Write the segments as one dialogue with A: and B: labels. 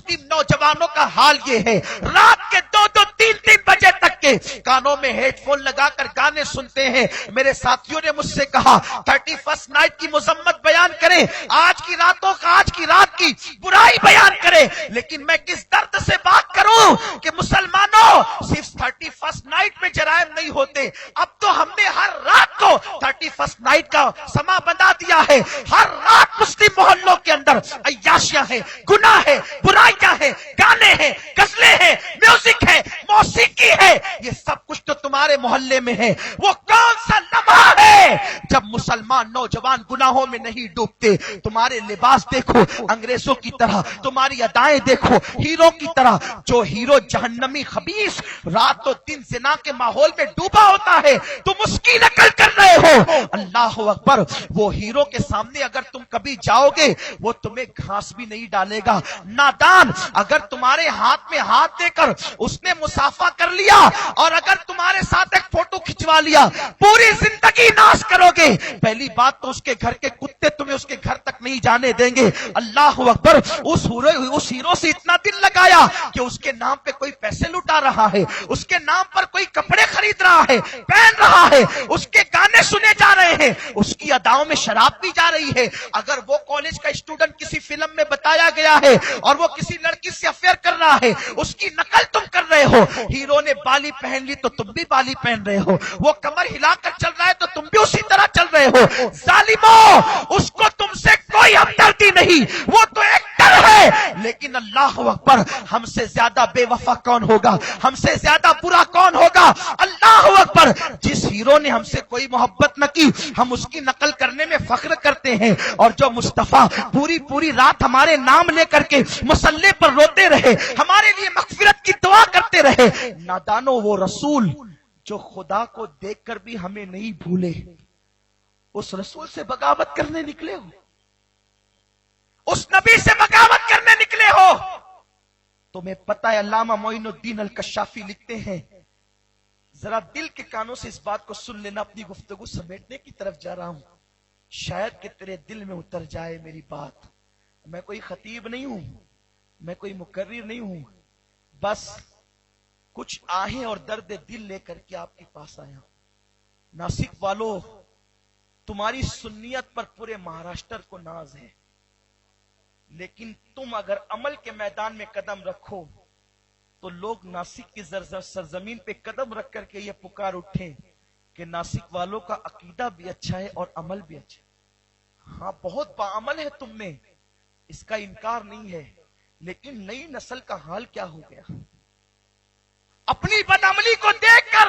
A: مسلم نوجوانوں کا حال یہ ہے، رات کے 2-2 3-3 بجے تک کے کانوں میں ہیڈ فون لگا کر گانے سنتے ہیں۔ میرے ساتھیوں نے مجھ سے کہا 31 نائٹ کی مذمت بیان کریں، آج کی رات کی برائی بیان کریں، لیکن میں کس درد سے بات کروں کہ مسلمانوں صرف 31 نائٹ میں جرائم نہیں ہوتے، اب تو ہم نے ہر رات کو 31 نائٹ کا سما بنا دیا ہے۔ ہر رات مسلم محلوں کے اندر عیاشیاں ہیں، گناہ ہے، برائیاں ہیں، گانے ہیں، غزلیں ہیں، میوزک ہے، موسیقی ہے، یہ سب کچھ تو تمہارے محلے میں ہے۔ وہ کون سا لمحہ ہے جب مسلمان نوجوان گناہوں میں نہیں ڈوبتے؟ تمہارے لباس دیکھو انگریزوں کی طرح، تمہاری ادائیں دیکھو ہیرو کی طرح۔ جو ہیرو جہنمی خبیث رات و دن زنا کے ماحول میں ڈوبا ہوتا ہے، تم اس کی نقل کر رہے ہو۔ اللہ اکبر، وہ ہیرو کے سامنے اگر تم کبھی جاؤ گے وہ تمہیں گھاس بھی نہیں ڈالے گا۔ نادان، اگر تمہارے ہاتھ میں ہاتھ دے کر اس نے مسافہ کر لیا اور اگر تمہارے ساتھ ایک فوٹو کھچوا لیا، پوری زندگی ناش کرو گے۔ پہلی بات تو اس کے گھر کے کتے تمہیں اس کے گھر تک نہیں جانے دیں گے۔ اللہ اکبر، اس ہیرو سے اتنا دل لگایا کہ اس کے نام پہ کوئی پیسے لٹا رہا ہے، اس کے نام پر کوئی کپڑے خرید رہا ہے، پہن رہا ہے، اس کے گانے سنے جا رہے ہیں، اس کی اداؤں میں شراب پی جا رہی ہے۔ اگر وہ کالج کا اسٹوڈنٹ کسی فلم میں بتایا گیا ہے اور وہ کسی لڑکی سے افیئر کر رہا ہے، اس کی نقل تم کر رہے ہو۔ ہیرو نے بالی پہن لی تو تم بھی بالی پہن رہے ہو، وہ کمر ہلا کر چل رہا ہے تو تم بھی اسی طرح چل رہے ہو۔ ظالموں، اس کو تم سے کوئی ہمدردی نہیں، وہ تو ایکٹر ہے۔ لیکن اللہ اکبر، ہم سے زیادہ بے وفا کون ہوگا، ہم سے زیادہ برا کون ہوگا؟ اللہ اکبر، جس ہیرو نے ہم سے کوئی محبت نہ کی ہم اس کی نقل کرنے میں فخر کرتے ہیں، اور جو مصطفیٰ پوری رات ہمارے نام لے کر کے مصلی پر روتے رہے، ہمارے لیے مغفرت کی دعا کرتے رہے۔ نادانو، وہ رسول جو خدا کو دیکھ کر بھی ہمیں نہیں بھولے، اس رسول سے بغاوت کرنے نکلے ہو، اس نبی سے بغاوت کرنے نکلے ہو۔ تمہیں پتہ ہے علامہ معین الدین الکشافی لکھتے ہیں، ذرا دل کے کانوں سے اس بات کو سن لینا، اپنی گفتگو سمیٹنے کی طرف جا رہا ہوں، شاید کہ تیرے دل میں اتر جائے میری بات۔ میں کوئی خطیب نہیں ہوں، میں کوئی مقرر نہیں ہوں، بس کچھ آہیں اور درد دل لے کر کے آپ کے پاس آیا۔ ناسک والو، تمہاری سنیت پر پورے مہاراشٹر کو ناز ہے، لیکن تم اگر عمل کے میدان میں قدم رکھو تو لوگ ناسک کی سرزمین پہ قدم رکھ کر کے یہ پکار اٹھیں کہ ناسک والوں کا عقیدہ بھی اچھا ہے اور عمل بھی اچھا ہے۔ ہاں، بہت باعمل ہے تم میں، اس کا انکار نہیں ہے، لیکن نئی نسل کا حال کیا ہو گیا؟ اپنی بدعملی کو دیکھ کر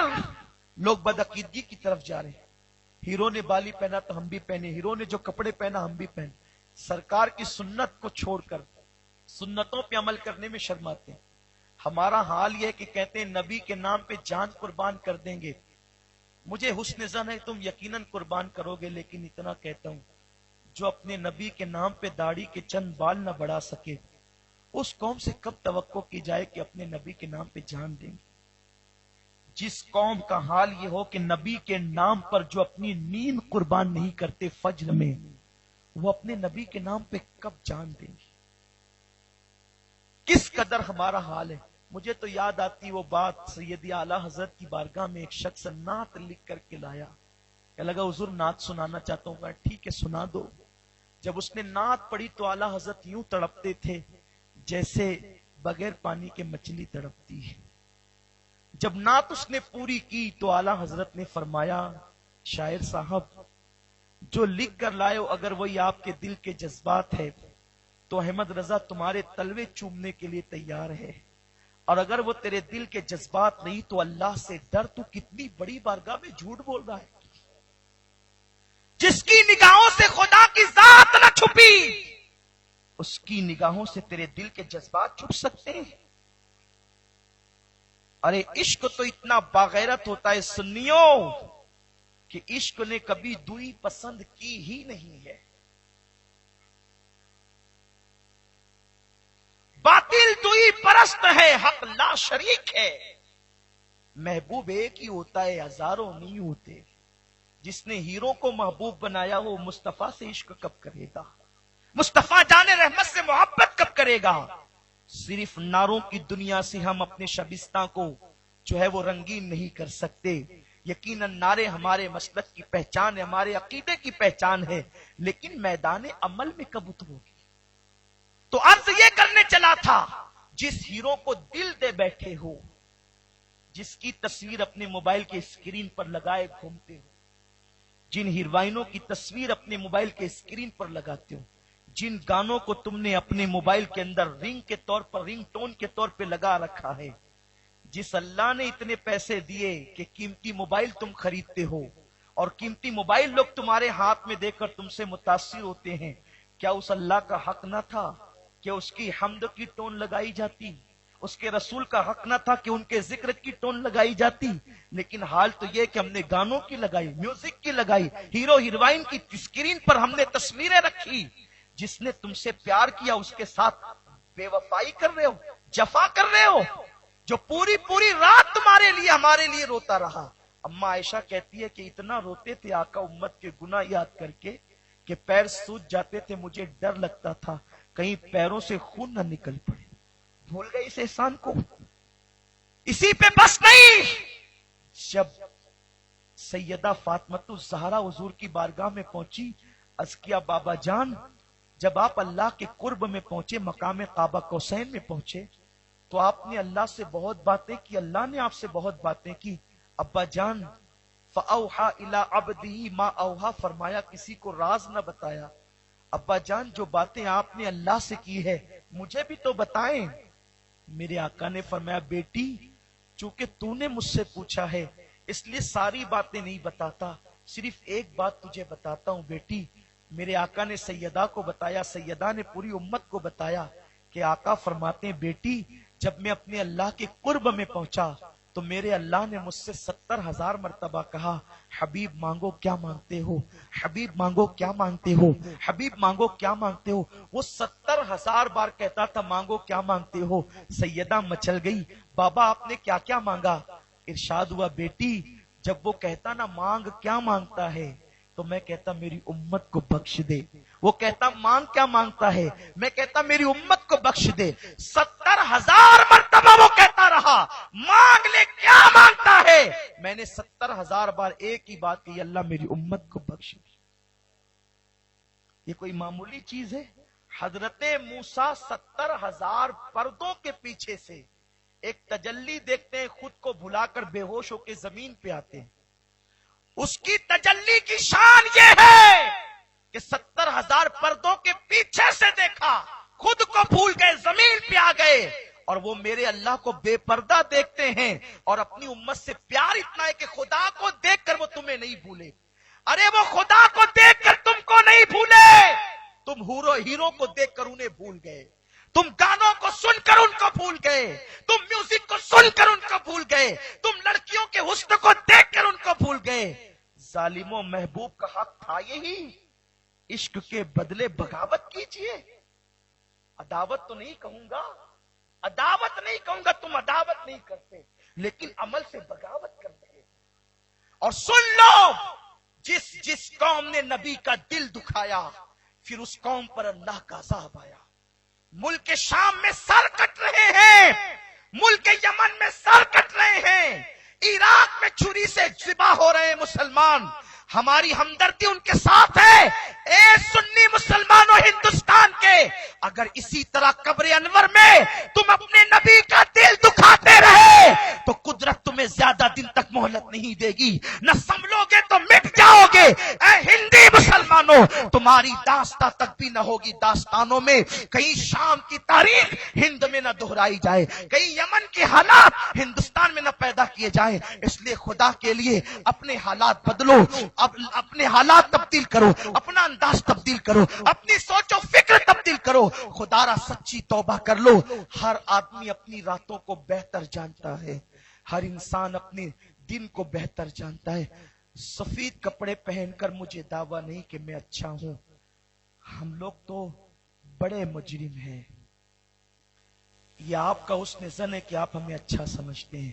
A: لوگ بدعقیدگی کی طرف جا رہے ہیں۔ ہیرو نے بالی پہنا تو ہم بھی پہنے، ہیرو نے جو کپڑے پہنا ہم بھی پہنے۔ سرکار کی سنت کو چھوڑ کر سنتوں پہ عمل کرنے میں شرماتے ہیں۔ ہمارا حال یہ کہ کہتے ہیں نبی کے نام پہ جان قربان کر دیں گے۔ مجھے حسن ظن ہے تم یقیناً قربان کرو گے، لیکن اتنا کہتا ہوں، جو اپنے نبی کے نام پہ داڑھی کے چند بال نہ بڑھا سکے، اس قوم سے کب توقع کی جائے کہ اپنے نبی کے نام پہ جان دیں گے؟ جس قوم کا حال یہ ہو کہ نبی کے نام پر جو اپنی نیند قربان نہیں کرتے فجر میں، وہ اپنے نبی کے نام پہ کب جان دیں گے؟ کس قدر ہمارا حال ہے۔ مجھے تو یاد آتی وہ بات، سیدی اعلیٰ حضرت کی بارگاہ میں ایک شخص نعت لکھ کر کے لایا، کہ لگا حضور نعت سنانا چاہتا ہوں، ٹھیک ہے سنا دو۔ جب اس نے نعت پڑھی تو اعلیٰ حضرت یوں تڑپتے تھے جیسے بغیر پانی کے مچھلی تڑپتی ہے۔ جب نعت اس نے پوری کی تو اعلیٰ حضرت نے فرمایا، شاعر صاحب جو لکھ کر لائے ہو اگر وہی آپ کے دل کے جذبات ہے تو احمد رضا تمہارے تلوے چومنے کے لیے تیار ہے، اور اگر وہ تیرے دل کے جذبات نہیں تو اللہ سے ڈر، تو کتنی بڑی بارگاہ میں جھوٹ بول رہا ہے۔ جس کی نگاہوں سے خدا کی ذات نہ چھپی، اس کی نگاہوں سے تیرے دل کے جذبات چھپ سکتے ہیں؟ ارے عشق تو اتنا باغیرت ہوتا ہے سنیوں کہ عشق نے کبھی دوئی پسند کی ہی نہیں ہے۔ باطل دوئی پرست ہے، حق لا شریک ہے۔ محبوب ایک ہی ہوتا ہے، ہزاروں نہیں ہوتے۔ جس نے ہیرو کو محبوب بنایا وہ مصطفیٰ سے عشق کب کرے گا؟ مصطفیٰ جان رحمت سے محبت کب کرے گا؟ صرف ناروں کی دنیا سے ہم اپنے شبستہ کو جو ہے وہ رنگین نہیں کر سکتے. یقیناً نعرے ہمارے مسلک کی پہچان ہے، ہمارے عقیدے کی پہچان ہے، لیکن میدان عمل میں کب اترو گی؟ تو عرض یہ کرنے چلا تھا، جس ہیرو کو دل دے بیٹھے ہو، جس کی تصویر اپنے موبائل کے اسکرین پر لگائے گھومتے ہو، جن ہیروئنوں کی تصویر اپنے موبائل کے اسکرین پر لگاتے ہو، جن گانوں کو تم نے اپنے موبائل کے اندر رنگ کے طور پر، رنگ ٹون کے طور پہ لگا رکھا ہے، جس اللہ نے اتنے پیسے دیے کہ قیمتی موبائل تم خریدتے ہو اور قیمتی موبائل لوگ تمہارے ہاتھ میں دے کر تم سے متاثر ہوتے ہیں، کیا اس اللہ کا حق نہ تھا کہ اس کی حمد کی ٹون لگائی جاتی؟ اس کے رسول کا حق نہ تھا کہ ان کے ذکر کی ٹون لگائی جاتی؟ لیکن حال تو یہ کہ ہم نے گانوں کی لگائی، میوزک کی لگائی، ہیرو ہیروئن کی اسکرین پر ہم نے تصویریں رکھی. جس نے تم سے پیار کیا اس کے ساتھ بے وفائی کر رہے ہو، جفا کر رہے ہو، جو پوری پوری رات تمہارے لیے ہمارے لیے روتا رہا. اما عائشہ کہتی ہے کہ اتنا روتے تھے آقا امت کے گناہ یاد کر کے کہ پیر سوج جاتے تھے، مجھے ڈر لگتا تھا کہیں پیروں سے خون نہ نکل پڑے. بھول گئے اس احسان کو؟ اسی پہ بس نہیں، جب سیدہ فاطمہ الزہرا حضور کی بارگاہ میں پہنچی، عرض کیا بابا جان، جب آپ اللہ کے قرب میں پہنچے، مقام قاب قوسین میں پہنچے، تو آپ نے اللہ سے بہت باتیں کی، اللہ نے آپ سے بہت باتیں کی. ابا جان، فَأَوْحَا إِلَىٰ عَبْدِهِ مَا أَوْحَا، فرمایا کسی کو راز نہ بتایا. ابا جان، جو باتیں آپ نے اللہ سے کی ہے مجھے بھی تو بتائیں. میرے آقا نے فرمایا بیٹی، چونکہ تو نے مجھ سے پوچھا ہے اس لیے ساری باتیں نہیں بتاتا، صرف ایک بات تجھے بتاتا ہوں بیٹی. میرے آقا نے سیدہ کو بتایا، سیدہ نے پوری امت کو بتایا کہ آقا فرماتے ہیں بیٹی، جب میں اپنے اللہ کے قرب میں پہنچا تو میرے اللہ نے مجھ سے 70,000 مرتبہ کہا حبیب مانگو کیا مانگتے ہو، حبیب مانگو کیا مانگتے ہو، حبیب مانگو کیا مانگتے ہو. وہ 70,000 بار کہتا تھا مانگو کیا مانگتے ہو. سیدہ مچل گئی، بابا آپ نے کیا کیا مانگا؟ ارشاد ہوا بیٹی، جب وہ کہتا نا مانگ کیا مانگتا ہے تو میں کہتا میری امت کو بخش دے. وہ کہتا مانگ کیا مانگتا ہے، میں کہتا میری امت کو بخش دے. 70,000 مرتبہ وہ کہتا رہا مانگ لے کیا مانگتا ہے. میں نے 70,000 بار ایک ہی بات کی، اللہ میری امت کو بخش دے. یہ کوئی معمولی چیز ہے؟ حضرت موسیٰ 70,000 پردوں کے پیچھے سے ایک تجلی دیکھتے ہیں، خود کو بھلا کر بے ہوش ہو کے زمین پہ آتے ہیں. اس کی تجلی کی شان یہ ہے کہ 70,000 پردوں کے پیچھے سے دیکھا، خود کو بھول گئے، زمین پہ آ گئے. اور وہ میرے اللہ کو بے پردہ دیکھتے ہیں اور اپنی امت سے پیار اتنا ہے کہ خدا کو دیکھ کر وہ تمہیں نہیں بھولے. ارے وہ خدا کو دیکھ کر تم کو نہیں بھولے، تم ہیرو کو دیکھ کر انہیں بھول گئے، تم گانوں کو سن کر ان کو بھول گئے، تم میوزک کو سن کر ان کو بھول گئے، تم لڑکیوں کے حسن کو دیکھ کر ان کو بھول گئے. ظالموں، محبوب کا حق تھا یہی، عشق کے بدلے بغاوت کیجئے. عداوت تو نہیں کہوں گا، عداوت نہیں کہوں گا، تم عداوت نہیں کرتے لیکن عمل سے بغاوت کرتے. اور سن لو، جس قوم نے نبی کا دل دکھایا پھر اس قوم پر اللہ کا عذاب آیا. ملک شام میں سر کٹ رہے ہیں، ملک یمن میں سر کٹ رہے ہیں، عراق میں چھری سے ذبح ہو رہے ہیں مسلمان. ہماری ہمدردی ان کے ساتھ ہے. اے سنی مسلمانوں ہندوستان کے، اگر اسی طرح قبر انور میں تم اپنے نبی کا دل دکھاتے رہے تو قدرت تمہیں زیادہ دن تک مہلت نہیں دے گی، نہ سنبھلو گے تو مٹ جاؤ گے. اے ہندی مسلمانوں، تمہاری داستان تک بھی نہ ہوگی داستانوں میں. کہیں شام کی تاریخ ہند میں نہ دہرائی جائے، کہیں یمن کے حالات ہندوستان میں نہ پیدا کیے جائیں. اس لیے خدا کے لیے اپنے حالات بدلو، اپنے حالات تبدیل کرو، اپنا انداز تبدیل کرو، اپنی سوچ و فکر تبدیل کرو. خدا را سچی توبہ کر لو. ہر آدمی اپنی راتوں کو بہتر جانتا ہے، ہر انسان اپنے دن کو بہتر جانتا ہے. سفید کپڑے پہن کر مجھے دعویٰ نہیں کہ میں اچھا ہوں، ہم لوگ تو بڑے مجرم ہیں. یہ آپ کا حسن ظن ہے کہ آپ ہمیں اچھا سمجھتے ہیں.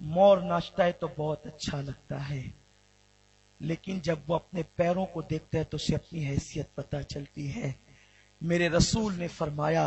A: مور ناچتا ہے تو بہت اچھا لگتا ہے، لیکن جب وہ اپنے پیروں کو دیکھتا ہے تو اسے اپنی حیثیت پتہ چلتی ہے. میرے رسول نے فرمایا